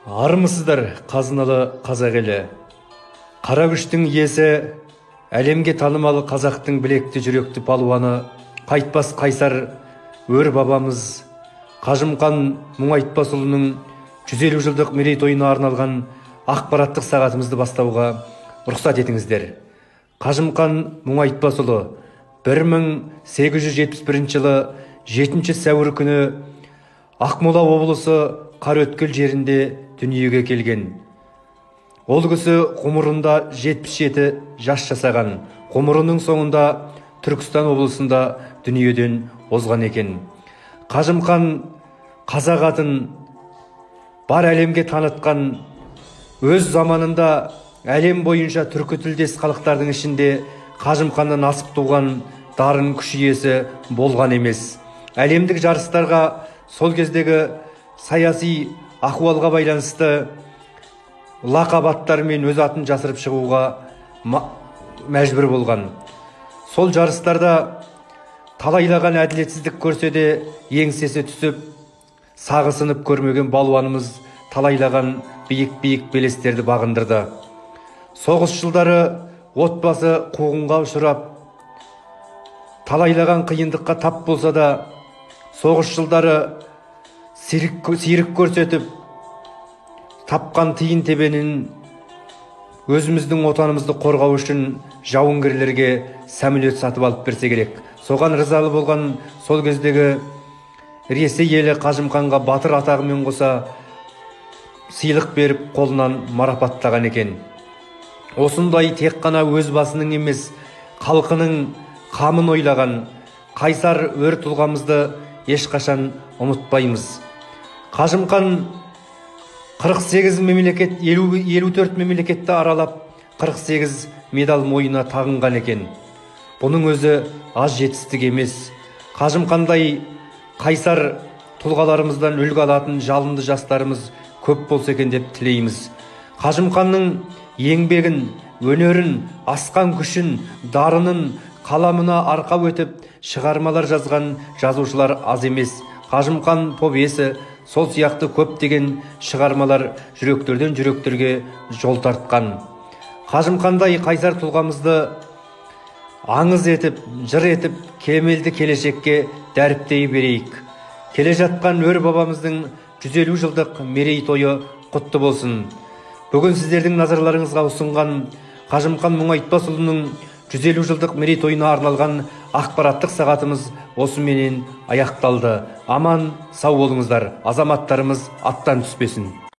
Армысыздар қазыналы қазақ елі. Қара күштің иесі, әлемге танымалы қазақтың білекті жүректі палуаны, қайтпас қайсар өр бабамыз Қажымқан Мұңайтпасұлының 150 жылдық мерейтойына арналған ақпараттық сағатымызды бастауға рұқсат етіңіздер. Қажымқан Мұңайтпасұлы 1871 жылы 7 сәуір күні Ақмола облысы Қараөткел жерінде дүниеге келген. Ол кісі ғұмырында 77 жас жасаған. Ғұмырының соңында Түркістан облысында дүниеден озған екен. Қажымқан қазақ атын бар әлемге танытқан, өз заманында әлем бойынша түркі тілдес халықтардың ішінде Қажымқаннан асып туған дарын күш иесі болған емес. Әлемдік жарыстарға сол кездегі саяси ахуалға байланысты лақап аттармен өз атын жасырып шығуға мәжбүр болған. Сол жарыстарда талайлаған әділетсіздік көрсе де еңсесі түсіп, сағысынып көрмеген балуанымыз талайлаған биік белестерді бағындырды. Соғыс жылдары отбасы қуғынға ұшырап, талайлаған қиындыққа тап болса да, соғыс жылдары сирік көрсетіп, тапқан тиын тебенін өзіміздің отанымызды қорғау үшін жауынгерлерге самолет сатып алып берсе керек. Соған ризалы болған сол кездегі Ресей елі Қажымқанға батыр атағымен қоса сыйлық беріп, қолынан марапаттаған екен. Осындай тек қана өз басының емес, халқының қамын ойлаған қайсар өр тұлғамызды ешқашан ұмытпаймыз. Қажымқан 48 мемлекет, 54 мемлекетті аралап, 48 медаль мойнына тағынған екен. Бұның өзі аз жетістік емес. Қажымқандай қайсар тұлғаларымыздан үлгі алатын жалынды жастарымыз көп болса екен деп тілейміз. Қажымқанның еңбегін, өнерін, асқан күшін, дарынын қаламына арқау етіп, шығармалар жазған жазушылар аз емес. Қажымқан повесі, сол сияқты көптеген шығармалар жүректерден жүректерге жол тартқан. Қажымқандай қайсар тұлғамызды аңыз етіп, жыр етіп, кемелді келешекке дәріптей берейік. Келе жатқан өр бабамыздың 150 жылдық мерейтойы құтты болсын. Бүгін сіздердің назарларыңызға ұсынған Қажымқан Мұңайтпасұлының 150 жылдық мерейтойына арналған ақпараттық сағатымыз осыменен аяқталды. Аман, сау болыңыздар. Азаматтарымыз аттан түспесін.